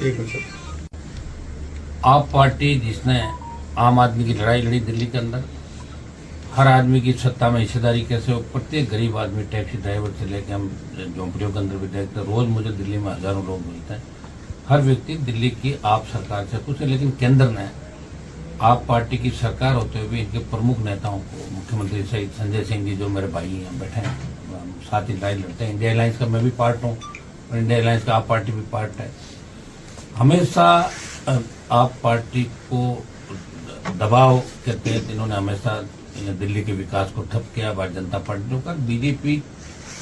एक minute sir. आप party जिसने आम आदमी की लड़ाई लड़ी दिल्ली के अंदर, हर आदमी की सत्ता में हिस्सेदारी कैसे हो, प्रत्येक गरीब आदमी टैक्सी ड्राइवर से लेकर हम झोंपड़ियों के अंदर भी देखते हैं, रोज मुझे दिल्ली में हजारों लोग मिलते हैं। हर व्यक्ति दिल्ली की आप सरकार से खुश है, लेकिन केंद्र ने आप पार्टी की सरकार होते हुए भी इनके प्रमुख नेताओं को, मुख्यमंत्री सहित संजय सिंह जी जो मेरे भाई हैं बैठे हैं, साथ ही लड़ाई लड़ते हैं। इंडिया अलायंस का मैं भी पार्ट हूँ और इंडिया अलायंस का आप पार्टी भी पार्ट है। हमेशा आप पार्टी को दबाव के तहत इन्होंने हमेशा दिल्ली के विकास को ठप किया। भारतीय जनता पार्टी का बीजेपी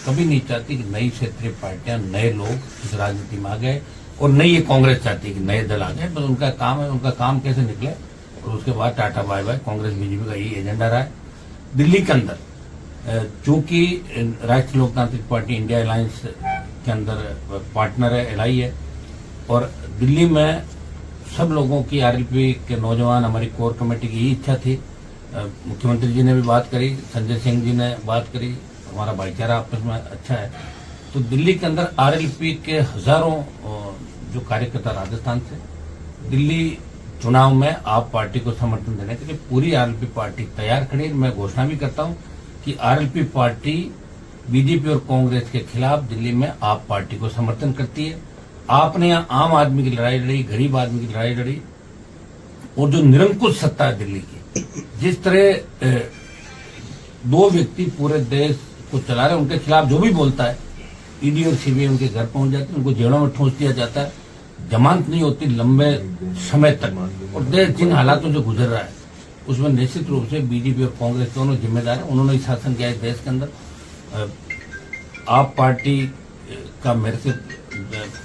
कभी नहीं चाहती कि नई क्षेत्रीय पार्टियां, नए लोग इस राजनीति में आ गए, और नई ये कांग्रेस चाहती है कि नए दल आ गए। बस उनका काम है, उनका काम कैसे निकले और उसके बाद टाटा बाय बाय। कांग्रेस बीजेपी का यही एजेंडा रहा है दिल्ली के अंदर। चूंकि राष्ट्रीय लोकतांत्रिक पार्टी इंडिया अलायंस के अंदर पार्टनर है, एलआई है, और दिल्ली में सब लोगों की, आरएलपी के नौजवान, हमारी कोर कमेटी की यही इच्छा थी। मुख्यमंत्री जी ने भी बात करी, संजय सिंह जी ने बात करी, हमारा भाईचारा आपस में अच्छा है। तो दिल्ली के अंदर आरएलपी के हजारों जो कार्यकर्ता राजस्थान से दिल्ली चुनाव में आप पार्टी को समर्थन देने के लिए पूरी आरएलपी पार्टी तैयार खड़ी है। मैं घोषणा भी करता हूं कि आरएलपी पार्टी बीजेपी और कांग्रेस के खिलाफ दिल्ली में आप पार्टी को समर्थन करती है। आपने यहाँ आम आदमी की लड़ाई लड़ी, गरीब आदमी की लड़ाई लड़ी, और जो निरंकुश सत्ता है दिल्ली की, जिस तरह दो व्यक्ति पूरे देश को चला रहे, उनके खिलाफ जो भी बोलता है ईडी और सीबीआई उनके घर पहुंच जाती है, उनको जेलों में ठूंस दिया जाता है, जमानत नहीं होती लंबे समय तक। और देश जिन हालातों से गुजर रहा है उसमें निश्चित रूप से बीजेपी और कांग्रेस दोनों जिम्मेदार है। उन्होंने शासन किया है देश के अंदर। आप पार्टी का मेरे से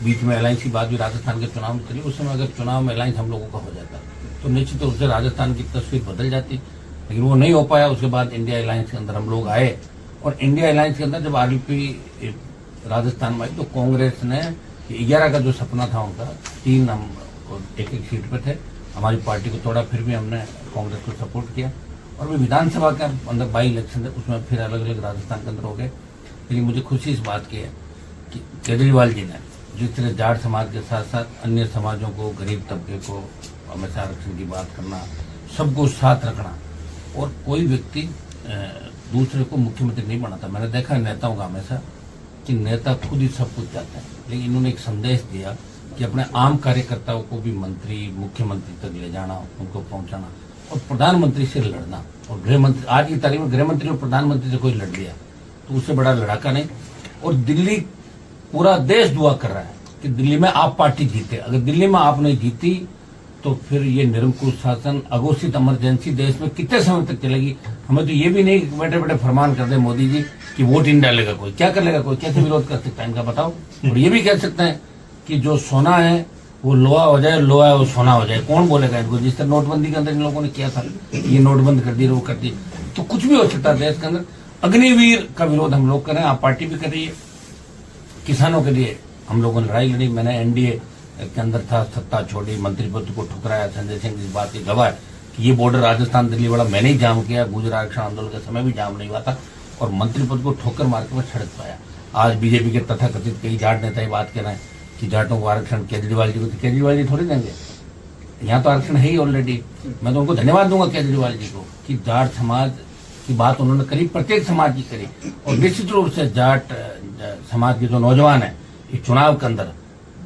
बीच में अलायंस की बात भी राजस्थान के चुनाव में चली, उस समय अगर चुनाव में अलायंस हम लोगों का हो जाता तो निश्चित रूप से राजस्थान की तस्वीर बदल जाती, लेकिन वो नहीं हो पाया। उसके बाद इंडिया अलायंस के अंदर हम लोग आए, और इंडिया अलायंस के अंदर जब आरएलपी राजस्थान में आई तो कांग्रेस ने 11 का जो सपना था उनका, 3 हम एक सीट पे थे, हमारी पार्टी को तोड़ा, फिर भी हमने कांग्रेस को सपोर्ट किया। और भी विधानसभा के अंदर बाई इलेक्शन थे, उसमें फिर अलग अलग राजस्थान के अंदर हो गए। लेकिन मुझे खुशी इस बात की है कि केजरीवाल जी ने जिस तरह जाट समाज के साथ साथ अन्य समाजों को, गरीब तबके को हमेशा आरक्षण की बात करना, सबको साथ रखना, और कोई व्यक्ति दूसरे को मुख्यमंत्री नहीं बनाता। मैंने देखा है नेताओं का हमेशा कि नेता खुद ही सब कुछ चाहते हैं, लेकिन इन्होंने एक संदेश दिया कि अपने आम कार्यकर्ताओं को भी मंत्री, मुख्यमंत्री तक ले जाना, उनको पहुंचाना, और प्रधानमंत्री से लड़ना। और गृहमंत्री, आज की तारीख में गृहमंत्री और प्रधानमंत्री से कोई लड़ लिया तो उससे बड़ा लड़ाका नहीं। और दिल्ली, पूरा देश दुआ कर रहा है कि दिल्ली में आप पार्टी जीते। अगर दिल्ली में आप नहीं जीती तो फिर ये निरंकुश शासन, अघोषित इमरजेंसी देश में कितने समय तक चलेगी। हमें तो ये भी नहीं बैठे बैठे फरमान कर दे मोदी जी कि वोट इन डालेगा, कोई क्या कर लेगा, कोई कैसे विरोध कर सकता है इनका, बताओ। और ये भी कह सकते हैं कि जो सोना है वो लोहा हो जाए, लोहा है वो सोना हो जाए, कौन बोलेगा इनको। जिस तरह नोटबंदी के अंदर इन लोगों ने किया था, ये नोटबंद कर दी, वो कर दी, तो कुछ भी हो सकता है देश के अंदर। अग्निवीर का विरोध हम लोग करें, आप पार्टी भी कर रही है। किसानों के लिए हम लोगों ने लड़ाई लड़ी, मैंने एनडीए के अंदर था, सत्ता छोड़ी, मंत्री पद को ठुकराया। संजय सिंह इस बात की गवाह है कि ये बॉर्डर राजस्थान दिल्ली वाला मैंने ही जाम किया, गुजरात आरक्षण आंदोलन के समय भी जाम नहीं हुआ था, और मंत्री पद को ठोकर मार के मैं सड़क पाया। आज बीजेपी के तथाकथित कई जाट नेता ये बात कह रहे हैं कि जाटों को आरक्षण केजरीवाल जी को, तो केजरीवाल जी थोड़ी देंगे, यहाँ तो आरक्षण है ही ऑलरेडी। मैं तो उनको धन्यवाद दूंगा केजरीवाल जी को कि जाट समाज की बात उन्होंने करी, प्रत्येक समाज की करी। और निश्चित रूप से जाट समाज के जो नौजवान है इस चुनाव के अंदर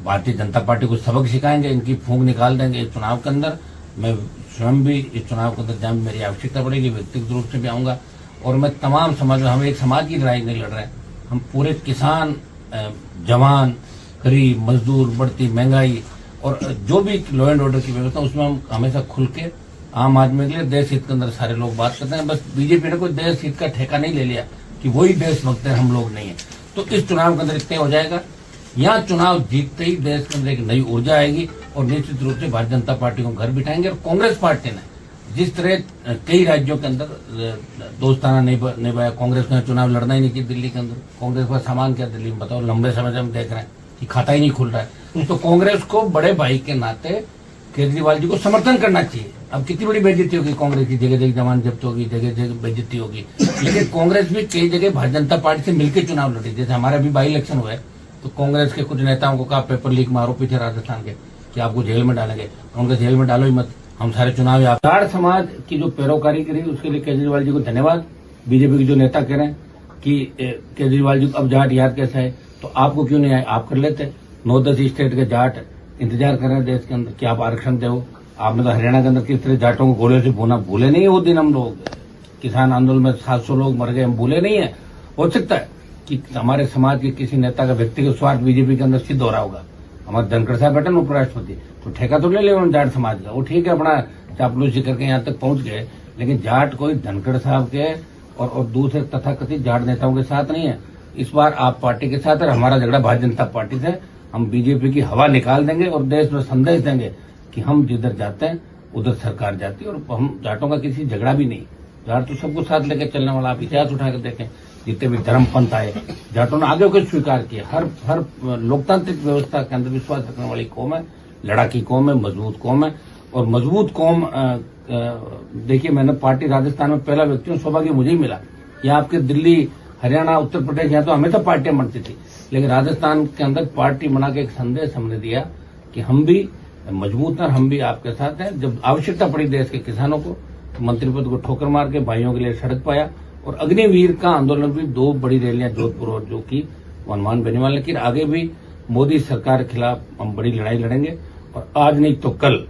भारतीय जनता पार्टी को सबक सिखाएंगे, इनकी फूंक निकाल देंगे इस चुनाव के अंदर। मैं स्वयं भी इस चुनाव के अंदर जब मेरी आवश्यकता पड़ेगी व्यक्तिगत रूप से भी आऊंगा। और मैं तमाम समाज, हम एक समाज की लड़ाई नहीं लड़ रहे हैं, हम पूरे किसान, जवान, गरीब, मजदूर, बढ़ती महंगाई और जो भी लॉ एंड ऑर्डर की व्यवस्था, उसमें हम हमेशा खुल के आम आदमी के लिए, देश हित के अंदर सारे लोग बात करते हैं। बस बीजेपी ने कोई देश हित का ठेका नहीं ले लिया कि वही देशभक्त है, हम लोग नहीं है। तो इस चुनाव के अंदर इतना हो जाएगा, यहाँ चुनाव जीतते ही देश के अंदर एक नई ऊर्जा आएगी, और निश्चित रूप से भारतीय जनता पार्टी को घर बिठाएंगे। और कांग्रेस पार्टी ने जिस तरह कई राज्यों के अंदर दोस्ताना निभाया, कांग्रेस ने चुनाव लड़ना ही नहीं चाहिए दिल्ली के अंदर। कांग्रेस का सामान क्या दिल्ली में, बताओ, लंबे समय से हम देख रहे हैं कि खाता ही नहीं खुल रहा है। तो कांग्रेस को बड़े भाई के नाते केजरीवाल जी को समर्थन करना चाहिए। अब कितनी बड़ी बेइज्जती होगी कांग्रेस की, जगह जगह जमान जब्त होगी, जगह जगह बेइज्जती होगी। लेकिन कांग्रेस भी कई जगह भारतीय जनता पार्टी से मिलकर चुनाव लड़ी। जैसे हमारा भी बाई इलेक्शन हुआ है तो कांग्रेस के कुछ नेताओं को कहा पेपर लीक में आरोपी थे राजस्थान के, कि आपको जेल में डालेंगे। उनका जेल में डालो ही मत, हम सारे चुनाव आप जाट समाज की जो पैरोकारी करी उसके लिए केजरीवाल जी को धन्यवाद। बीजेपी के जो नेता कह रहे हैं कि केजरीवाल जी को अब जाट याद कैसा है, तो आपको क्यों नहीं आए, आप कर लेते। 9-10 स्टेट के जाट इंतजार कर रहे हैं देश के अंदर कि आप आरक्षण दो। आपने तो हरियाणा के अंदर किस तरह जाटों को गोलियों से भूना, भूले नहीं है वो दिन। हम लोग किसान आंदोलन में 700 लोग मर गए, हम भूले नहीं है। हो सकता है कि हमारे समाज के किसी नेता का व्यक्तिगत स्वार्थ बीजेपी के अंदर सिद्ध हो रहा होगा। हमारे धनखड़ साहब बैठे ना उपराष्ट्रपति, तो ठेका तो ले उन्होंने जाट समाज का। वो ठीक है, अपना चापलूसी करके यहाँ तक पहुंच गए, लेकिन जाट कोई धनखड़ साहब के और दूसरे तथाकथित जाट नेताओं के साथ नहीं है। इस बार आप पार्टी के साथ है, हमारा झगड़ा भारतीय जनता पार्टी से। हम बीजेपी की हवा निकाल देंगे और देश में संदेश देंगे कि हम जिधर जाते हैं उधर सरकार जाती है, और हम जाटों का किसी झगड़ा भी नहीं। जाट तो सबको साथ लेकर चलने वाला, आप इतिहास उठा कर देखें, जितने भी धर्म पंथ आए जाटों ने आगे होकर स्वीकार किया। हर लोकतांत्रिक व्यवस्था के अंदर विश्वास रखने वाली कौम है, लड़ाकी कौम है, मजबूत कौम है। और मजबूत कौम देखिए, मैंने पार्टी राजस्थान में पहला व्यक्ति हूँ, सौभाग्य मुझे ही मिला। यहाँ आपके दिल्ली, हरियाणा, उत्तर प्रदेश, यहाँ तो हमेशा पार्टियां बनती थी, लेकिन राजस्थान के अंदर पार्टी बना के एक संदेश हमने दिया कि हम भी मजबूत हैं, हम भी आपके साथ हैं। जब आवश्यकता पड़ी देश के किसानों को, तो मंत्री पद को ठोकर मार के भाइयों के लिए सड़क पाया। और अग्निवीर का आंदोलन भी 2 बड़ी रैलियां जोधपुर और जो की हनुमान बेनीवाल, लेकिन आगे भी मोदी सरकार के खिलाफ हम बड़ी लड़ाई लड़ेंगे। और आज नहीं तो कल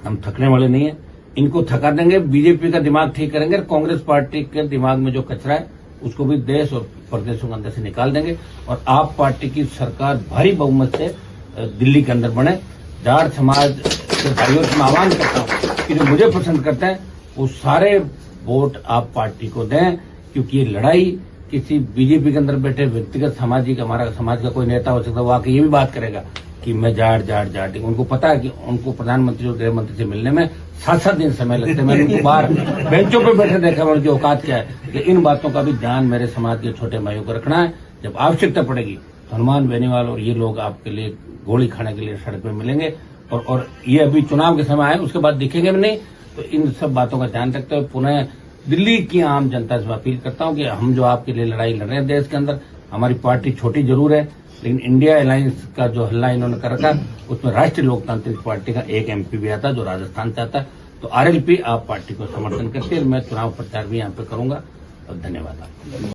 हम थकने वाले नहीं है, इनको थका देंगे, बीजेपी का दिमाग ठीक करेंगे। कांग्रेस पार्टी के दिमाग में जो कचरा है उसको भी देश और प्रदेशों के अंदर से निकाल देंगे, और आप पार्टी की सरकार भारी बहुमत से दिल्ली के अंदर बने। जाट समाज के भाइयों से मैं आह्वान करता हूँ कि जो मुझे पसंद करते हैं वो सारे वोट आप पार्टी को दें, क्योंकि ये लड़ाई किसी बीजेपी के अंदर बैठे व्यक्तिगत सामाजिक, हमारा समाज का कोई नेता हो सकता है, वो आके ये भी बात करेगा कि मैं जाट। उनको पता है कि उनको प्रधानमंत्री और गृह मंत्री से मिलने में 7-7 दिन समय लगते हैं। मैंने उनको बाहर बेंचों पर बैठे देखा, उनकी औकात क्या है। कि इन बातों का भी ध्यान मेरे समाज के छोटे भाइयों को रखना है। जब आवश्यकता पड़ेगी तो हनुमान बेनीवाल और ये लोग आपके लिए गोली खाने के लिए सड़क पर मिलेंगे। और ये अभी चुनाव के समय आए, उसके बाद दिखेंगे भी नहीं। तो इन सब बातों का ध्यान रखते हुए पुनः दिल्ली की आम जनता से अपील करता हूं कि हम जो आपके लिए लड़ाई लड़ रहे हैं देश के अंदर, हमारी पार्टी छोटी जरूर है, लेकिन इंडिया अलायंस का जो हल्ला इन्होंने कर रखा उसमें राष्ट्रीय लोकतांत्रिक पार्टी का एक MP भी आता जो राजस्थान से आता। तो RLP आप पार्टी को समर्थन करते हैं। मैं चुनाव प्रचार भी यहाँ पे करूंगा। और धन्यवाद आपको।